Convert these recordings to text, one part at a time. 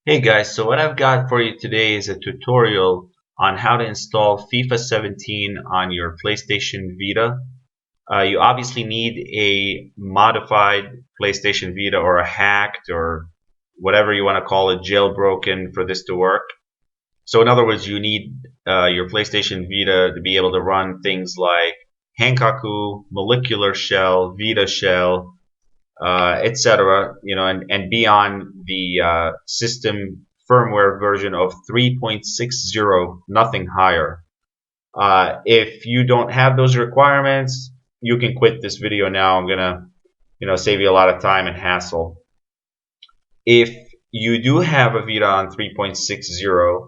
Hey guys, so what I've got for you today is a tutorial on how to install FIFA 17 on your PlayStation Vita. You obviously need a modified PlayStation Vita or a hacked or whatever you want to call it, jailbroken for this to work. So in other words, you need your PlayStation Vita to be able to run things like Henkaku, Molecular Shell, Vita Shell, etc. You know, and be on the system firmware version of 3.60, nothing higher. If you don't have those requirements, you can quit this video now. I'm gonna, save you a lot of time and hassle. If you do have a Vita on 3.60,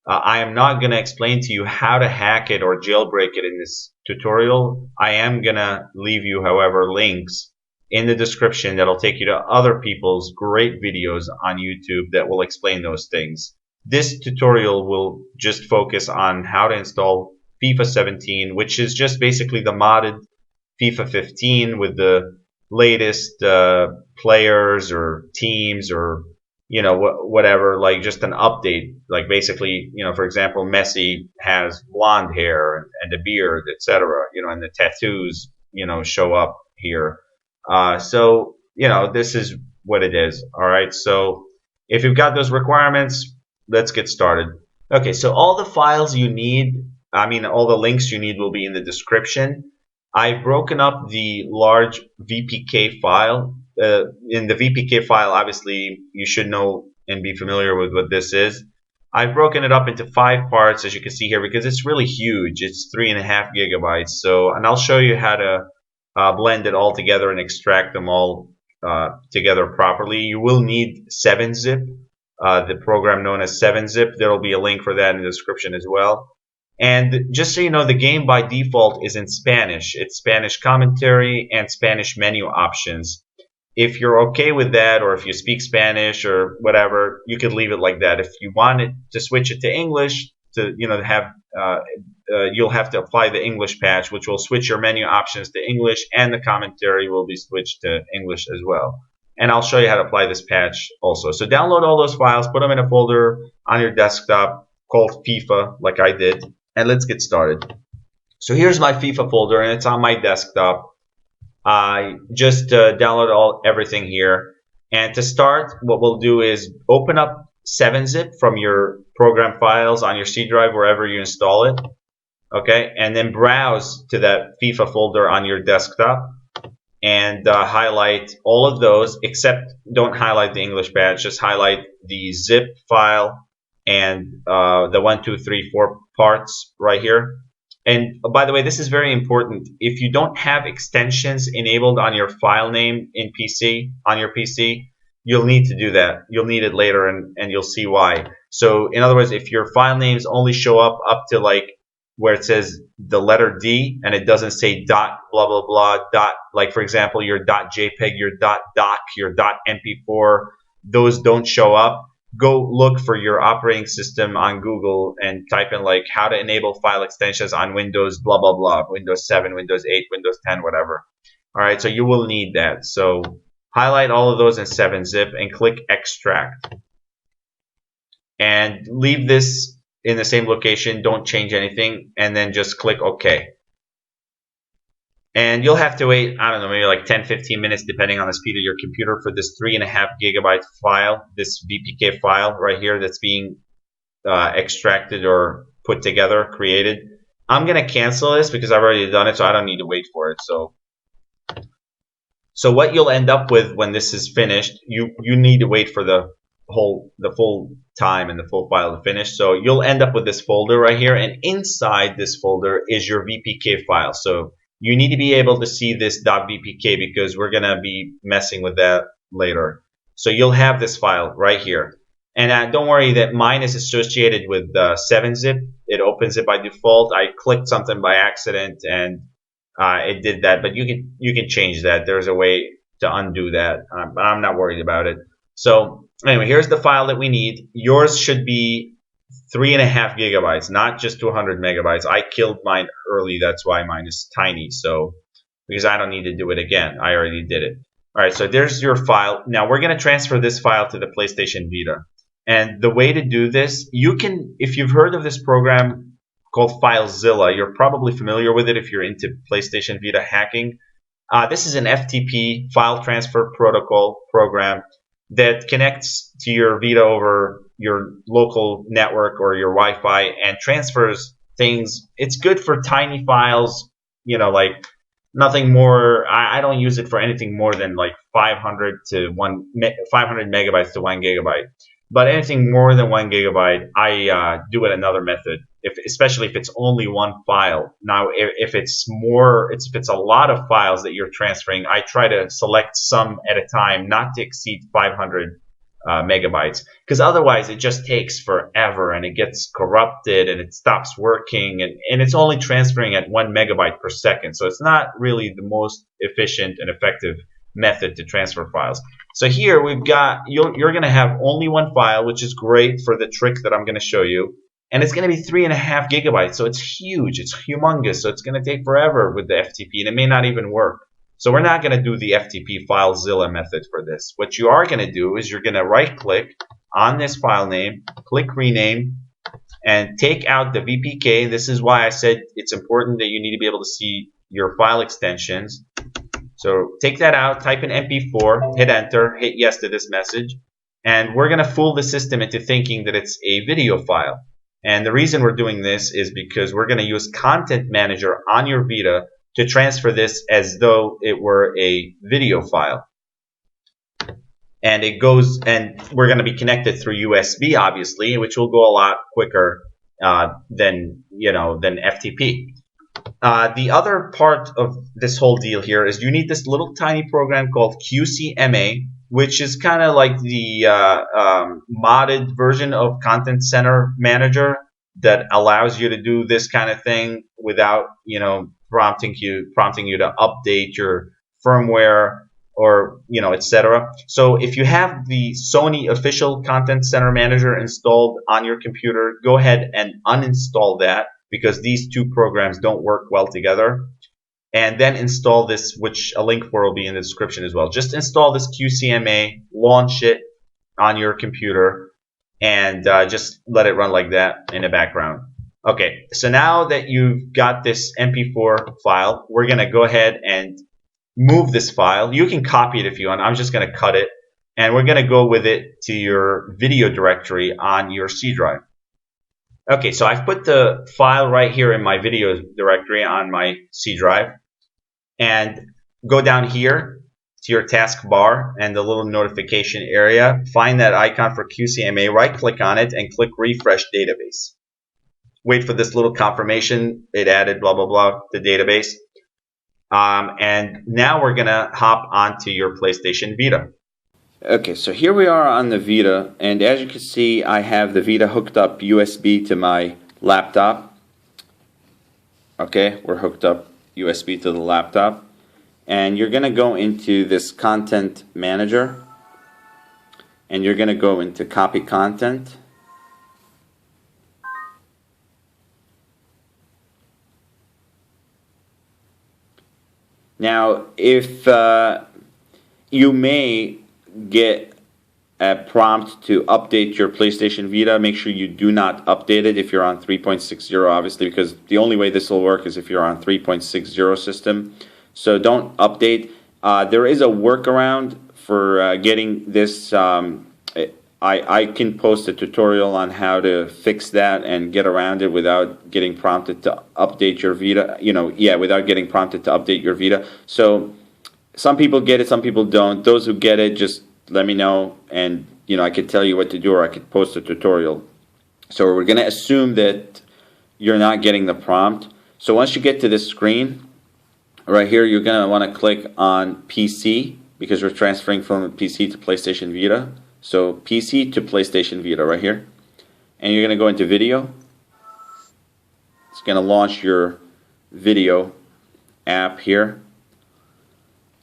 I am not going to explain to you how to hack it or jailbreak it in this tutorial. I am going to leave you, however, links in the description that'll take you to other people's great videos on YouTube that will explain those things. This tutorial will just focus on how to install FIFA 17, which is just basically the modded FIFA 15 with the latest players or teams or whatever, like just an update. Like basically, for example, Messi has blonde hair and a beard, etc. And the tattoos, show up here. This is what it is. All right. So if you've got those requirements, let's get started. Okay. So all the files you need, all the links you need will be in the description. I've broken up the large VPK file. In the VPK file, obviously, you should know and be familiar with what this is. I've broken it up into 5 parts, as you can see here, because it's really huge. It's 3.5 gigabytes. And I'll show you how to blend it all together and extract them all together properly. You will need 7-zip, the program known as 7-zip. There will be a link for that in the description as well. And just so you know, the game by default is in Spanish. It's Spanish commentary and Spanish menu options. If you're okay with that, or if you speak Spanish or whatever, you could leave it like that. If you wanted to switch it to English, you'll have to apply the English patch, which will switch your menu options to English, and the commentary will be switched to English as well. And I'll show you how to apply this patch also. So download all those files, put them in a folder on your desktop called FIFA, like I did. And let's get started. So here's my FIFA folder, and it's on my desktop. I just download everything here. And to start, what we'll do is open up 7-zip from your program files on your C drive, wherever you install it. Okay, and then browse to that FIFA folder on your desktop and highlight all of those, except don't highlight the English patch, just highlight the zip file and the 1, 2, 3, 4 parts right here. And by the way, this is very important. If you don't have extensions enabled on your file name in on your PC, you'll need to do that. You'll need it later, and you'll see why. So in other words, if your file names only show up to like where it says the letter D and it doesn't say dot blah blah blah dot, like for example your dot JPEG, your dot doc, your dot MP4, those don't show up, go look for your operating system on Google and type in like how to enable file extensions on Windows blah blah blah, Windows 7, Windows 8, Windows 10, whatever. All right, so you will need that. So highlight all of those in 7-zip and click extract. And leave this in the same location, don't change anything, and then just click OK. And you'll have to wait, I don't know, maybe like 10-15 minutes depending on the speed of your computer for this 3.5 gigabyte file, this VPK file right here that's being extracted or put together, created. I'm going to cancel this because I've already done it, so I don't need to wait for it. So what you'll end up with when this is finished, you need to wait for the full time and the full file to finish. So you'll end up with this folder right here, and inside this folder is your VPK file. So you need to be able to see this .vpk because we're going to be messing with that later. So you'll have this file right here. And don't worry that mine is associated with 7-zip. It opens it by default. I clicked something by accident and it did that. But you can change that. There's a way to undo that. But I'm not worried about it. So anyway, here's the file that we need. Yours should be 3.5 gigabytes, not just 200 megabytes. I killed mine early, that's why mine is tiny. So because I don't need to do it again, I already did it. All right, so there's your file. Now we're going to transfer this file to the PlayStation Vita, And the way to do this, you can, if you've heard of this program called Filezilla, you're probably familiar with it if you're into PlayStation Vita hacking. This is an FTP, file transfer protocol program, that connects to your Vita over your local network or your Wi-Fi and transfers things. It's good for tiny files, like nothing more. I don't use it for anything more than like 500 megabytes to 1 gigabyte. But anything more than 1 gigabyte, I do it another method. Especially if it's only one file. Now, if it's a lot of files that you're transferring, I try to select some at a time, not to exceed 500 megabytes, because otherwise it just takes forever and it gets corrupted and it stops working, and it's only transferring at 1 megabyte per second. So it's not really the most efficient and effective method to transfer files. So here we've got, you're going to have only one file, which is great for the trick that I'm going to show you. And it's going to be 3.5 gigabytes. So it's huge. It's humongous. So it's going to take forever with the FTP, and it may not even work. So we're not going to do the FTP FileZilla method for this. What you are going to do is you're going to right-click on this file name, click Rename, and take out the VPK. This is why I said it's important that you need to be able to see your file extensions. So take that out, type in MP4, hit Enter, hit Yes to this message, and we're going to fool the system into thinking that it's a video file. And the reason we're doing this is because we're going to use Content Manager on your Vita to transfer this as though it were a video file. And we're going to be connected through USB, obviously, which will go a lot quicker than FTP. The other part of this whole deal here is you need this little tiny program called QCMA, which is kind of like the modded version of Content Center Manager that allows you to do this kind of thing without, prompting you to update your firmware or, etc. So if you have the Sony official Content Center Manager installed on your computer, go ahead and uninstall that, because these two programs don't work well together. And then install this, which a link for will be in the description as well. Just install this QCMA, launch it on your computer, and just let it run like that in the background. Okay, so now that you've got this MP4 file, we're going to go ahead and move this file. You can copy it if you want. I'm just going to cut it, and we're going to go with it to your video directory on your C drive. Okay, so I've put the file right here in my video directory on my C drive. And go down here to your taskbar and the little notification area. Find that icon for QCMA, right-click on it, and click Refresh Database. Wait for this little confirmation. It added blah, blah, blah, the database. And now we're going to hop onto your PlayStation Vita. Okay, so here we are on the Vita, and as you can see, I have the Vita hooked up USB to my laptop. Okay, we're hooked up USB to the laptop, and you're going to go into this Content Manager, and you're going to go into Copy Content. Now, if you may get a prompt to update your PlayStation Vita, make sure you do not update it if you're on 3.60, obviously, because the only way this will work is if you're on 3.60 system. So don't update. There is a workaround for getting this. I can post a tutorial on how to fix that and get around it without getting prompted to update your Vita. Without getting prompted to update your Vita. So some people get it, some people don't. Those who get it, just let me know, and I could tell you what to do, or I could post a tutorial. So we're going to assume that you're not getting the prompt. So once you get to this screen, right here, you're going to want to click on PC, because we're transferring from PC to PlayStation Vita. So PC to PlayStation Vita right here. And you're going to go into Video. It's going to launch your video app here.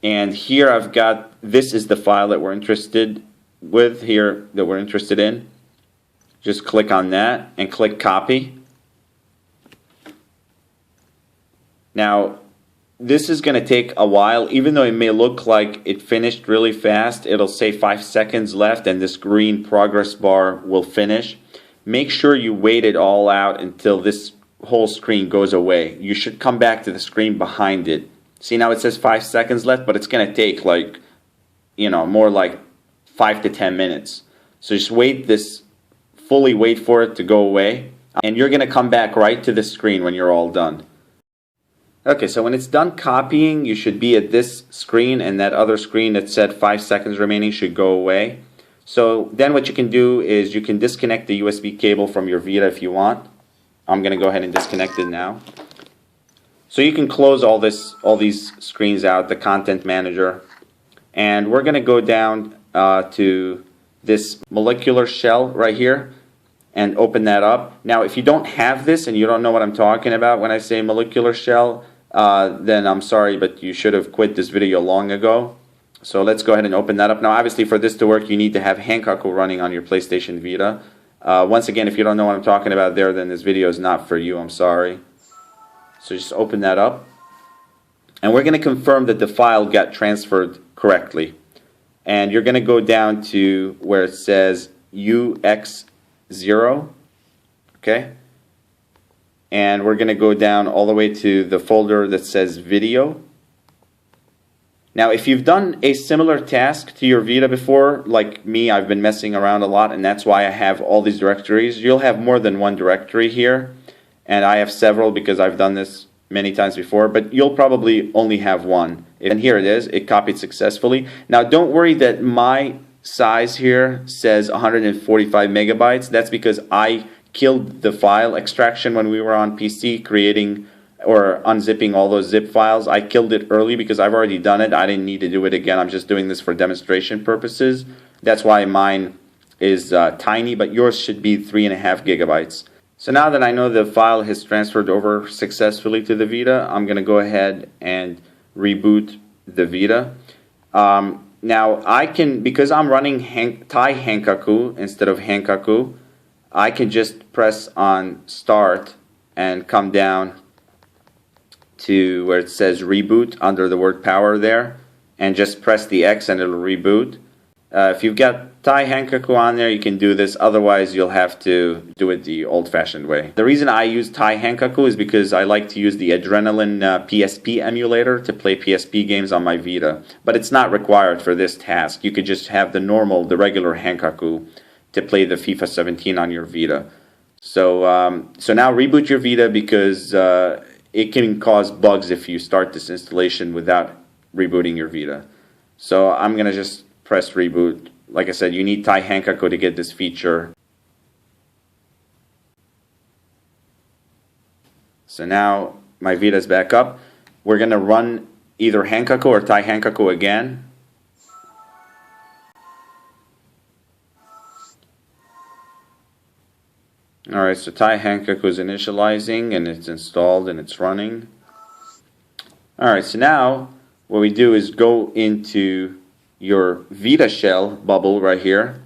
And here I've got, this is the file that we're interested with here, that we're interested in. Just click on that and click Copy. Now, this is going to take a while. Even though it may look like it finished really fast, it'll say 5 seconds left and this green progress bar will finish. Make sure you wait it all out until this whole screen goes away. You should come back to the screen behind it. See, now it says 5 seconds left, but it's going to take like, more like 5 to 10 minutes. So just fully wait for it to go away. And you're going to come back right to the screen when you're all done. Okay, so when it's done copying, you should be at this screen, and that other screen that said 5 seconds remaining should go away. So then what you can do is you can disconnect the USB cable from your Vita if you want. I'm going to go ahead and disconnect it now. So you can close all these screens out, the content manager. And we're going to go down to this molecular shell right here and open that up. Now, if you don't have this and you don't know what I'm talking about when I say molecular shell, then I'm sorry, but you should have quit this video long ago. So let's go ahead and open that up. Now, obviously, for this to work, you need to have Henkaku running on your PlayStation Vita. Once again, if you don't know what I'm talking about there, then this video is not for you. I'm sorry. So just open that up. And we're going to confirm that the file got transferred correctly. And you're going to go down to where it says UX0. Okay? And we're going to go down all the way to the folder that says video. Now, if you've done a similar task to your Vita before, like me, I've been messing around a lot, and that's why I have all these directories. You'll have more than one directory here, and I have several because I've done this many times before, but you'll probably only have one. And here it is. It copied successfully. Now, don't worry that my size here says 145 megabytes. That's because I killed the file extraction when we were on PC creating or unzipping all those zip files. I killed it early because I've already done it. I didn't need to do it again. I'm just doing this for demonstration purposes. That's why mine is tiny, but yours should be 3.5 gigabytes. So now that I know the file has transferred over successfully to the Vita, I'm going to go ahead and reboot the Vita. Now I can, because I'm running Tai Henkaku instead of Henkaku, I can just press on start and come down to where it says reboot under the word power there, and just press the X and it'll reboot. If you've got Tai Henkaku on there, you can do this. Otherwise, you'll have to do it the old-fashioned way. The reason I use Tai Henkaku is because I like to use the Adrenaline PSP emulator to play PSP games on my Vita. But it's not required for this task. You could just have the regular Henkaku to play the FIFA 17 on your Vita. So now reboot your Vita because it can cause bugs if you start this installation without rebooting your Vita. So I'm going to just press reboot. Like I said, you need Tai Henkaku to get this feature. So now my Vita is back up. We're going to run either Henkaku or Tai Henkaku again. Alright, so Tai Henkaku is initializing and it's installed and it's running. Alright, so now what we do is go into your Vita shell bubble right here.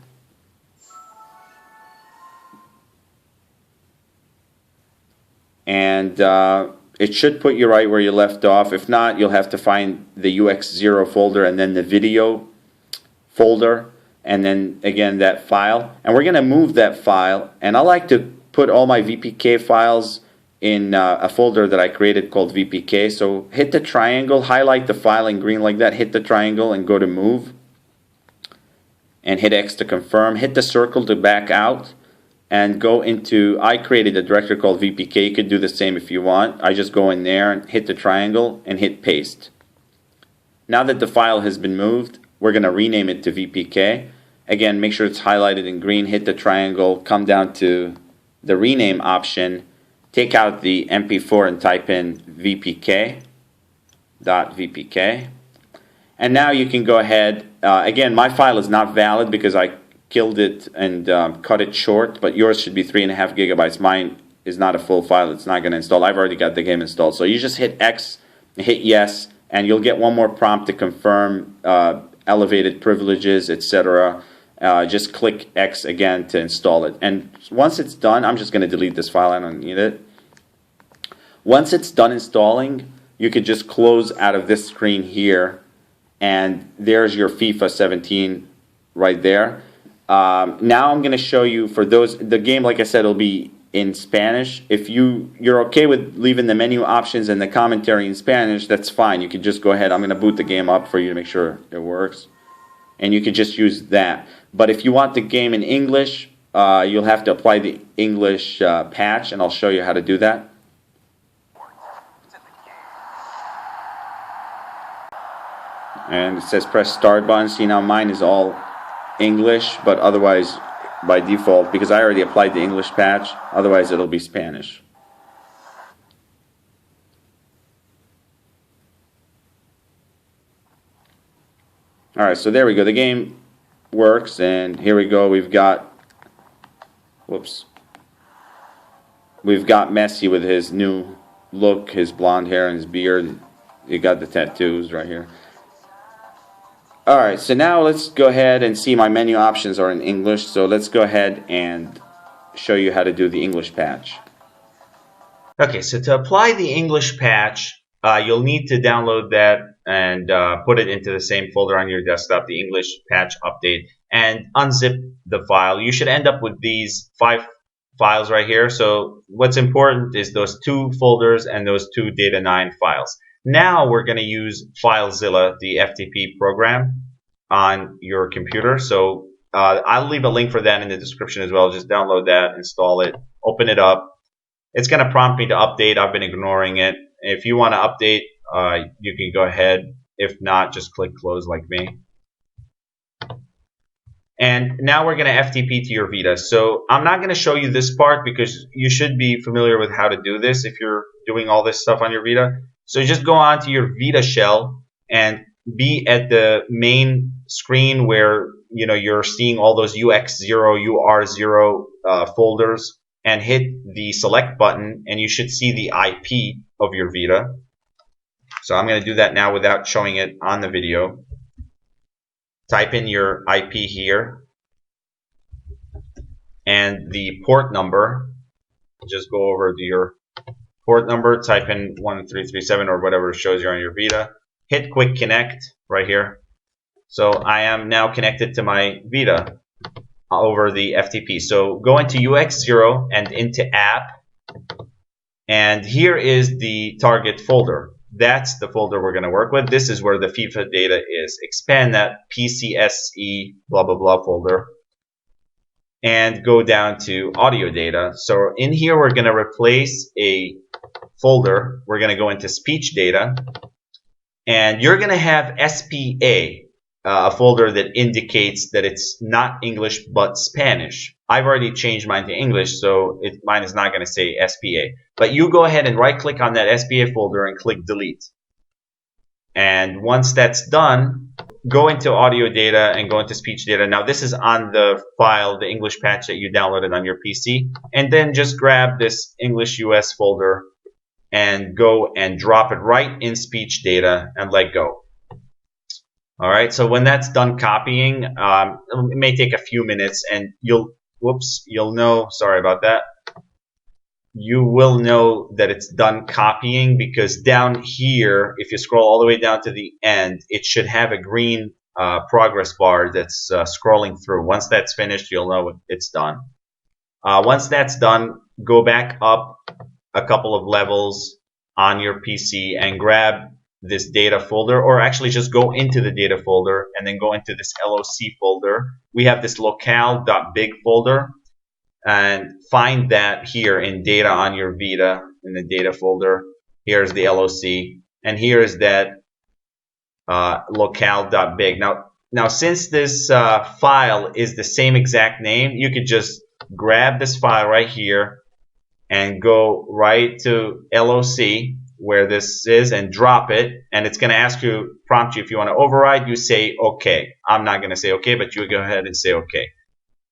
And it should put you right where you left off. If not, you'll have to find the UX0 folder and then the video folder. And then again that file, and we're going to move that file, and I like to put all my VPK files in a folder that I created called VPK. So hit the triangle, highlight the file in green like that, hit the triangle and go to move, and hit X to confirm, hit the circle to back out, and go into, I created a directory called VPK. You could do the same if you want. I just go in there and hit the triangle and hit paste. Now that the file has been moved, we're going to rename it to VPK. Again, make sure it's highlighted in green, hit the triangle, come down to the rename option, take out the MP4 and type in VPK.VPK. And now you can go ahead, again, my file is not valid because I killed it and cut it short, but yours should be 3.5 gigabytes. Mine is not a full file, it's not going to install. I've already got the game installed. So you just hit X, hit yes, and you'll get one more prompt to confirm elevated privileges, etc. Just click X again to install it. And once it's done, I'm just going to delete this file. I don't need it. Once it's done installing, you could just close out of this screen here, and there's your FIFA 17 right there. Now I'm going to show you, for the game, like I said, will be in Spanish. If you're okay with leaving the menu options and the commentary in Spanish, that's fine. You could just go ahead. I'm going to boot the game up for you to make sure it works, and you could just use that. But if you want the game in English, you'll have to apply the English patch, and I'll show you how to do that. And it says press start button. See, now mine is all English, but otherwise by default, because I already applied the English patch, otherwise it'll be Spanish. Alright, so there we go. The game works, and here we go. We've got Messi with his new look, his blonde hair and his beard. You got the tattoos right here. Alright, so now let's go ahead and see my menu options are in English, so let's go ahead and show you how to do the English patch. Okay, so to apply the English patch, you'll need to download that and put it into the same folder on your desktop, the English patch update, and unzip the file. You should end up with these 5 files right here. So what's important is those 2 folders and those 2 Data 9 files. Now we're going to use Filezilla, the FTP program, on your computer. So I'll leave a link for that in the description as well. Just download that, install it, open it up. It's going to prompt me to update. I've been ignoring it. If you want to update, you can go ahead. If not, just click close like me. And now we're going to FTP to your Vita. So I'm not going to show you this part because you should be familiar with how to do this if you're doing all this stuff on your Vita. So just go on to your Vita shell and be at the main screen where you're seeing all those UX0, UR0 folders, and hit the select button, and you should see the IP of your Vita. So I'm going to do that now without showing it on the video. Type in your IP here and the port number. Just go over to your port number, type in 1337 or whatever shows you on your Vita. Hit quick connect right here. So I am now connected to my Vita over the FTP. So go into UX0 and into app, and here is the target folder. That's the folder we're going to work with. This is where the FIFA data is. Expand that PCSE blah blah blah folder and go down to audio data. So in here we're going to replace a folder. We're going to go into speech data, and you're going to have SPA, a folder that indicates that it's not English but Spanish. I've already changed mine to English, so mine is not going to say SPA. But you go ahead and right click on that SPA folder and click delete. And once that's done, go into audio data and go into speech data. Now this is on the file, the English patch that you downloaded on your PC. And then just grab this English US folder and go and drop it right in speech data and let go. All right, so when that's done copying, it may take a few minutes, and you'll know, sorry about that. You will know that it's done copying because down here, if you scroll all the way down to the end, it should have a green progress bar that's scrolling through. Once that's finished, you'll know it's done. Once that's done, go back up a couple of levels on your PC and grab this data folder, or actually just go into the data folder and then go into this LOC folder. We have this locale.big folder, and find that here in data on your Vita in the data folder. Here's the LOC, and here is that locale.big. Now since this file is the same exact name, you could just grab this file right here and go right to LOC where this is and drop it, and it's going to prompt you if you want to override. You say OK. I'm not going to say OK, but you go ahead and say OK.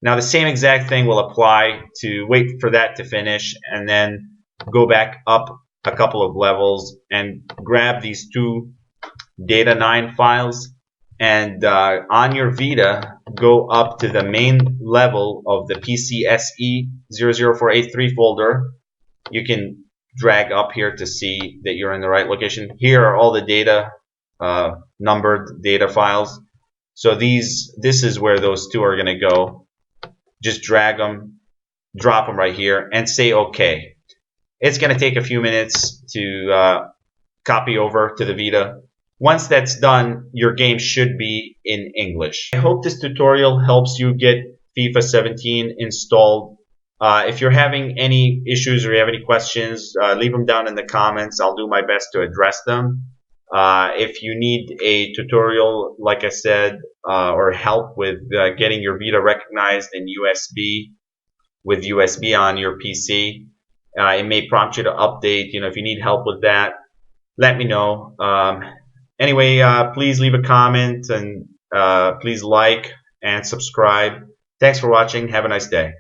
Now the same exact thing will apply to wait for that to finish, and then go back up a couple of levels and grab these 2 Data 9 files, and on your Vita go up to the main level of the PCSE 00483 folder. You can drag up here to see that you're in the right location. Here are all the data, numbered data files. So this is where those two are going to go. Just drag them, drop them right here, and say OK. It's going to take a few minutes to copy over to the Vita. Once that's done, your game should be in English. I hope this tutorial helps you get FIFA 17 installed. If you're having any issues or you have any questions, leave them down in the comments. I'll do my best to address them. If you need a tutorial, like I said, or help with getting your Vita recognized in USB with USB on your PC, it may prompt you to update. If you need help with that, let me know. Anyway, please leave a comment and please like and subscribe. Thanks for watching. Have a nice day.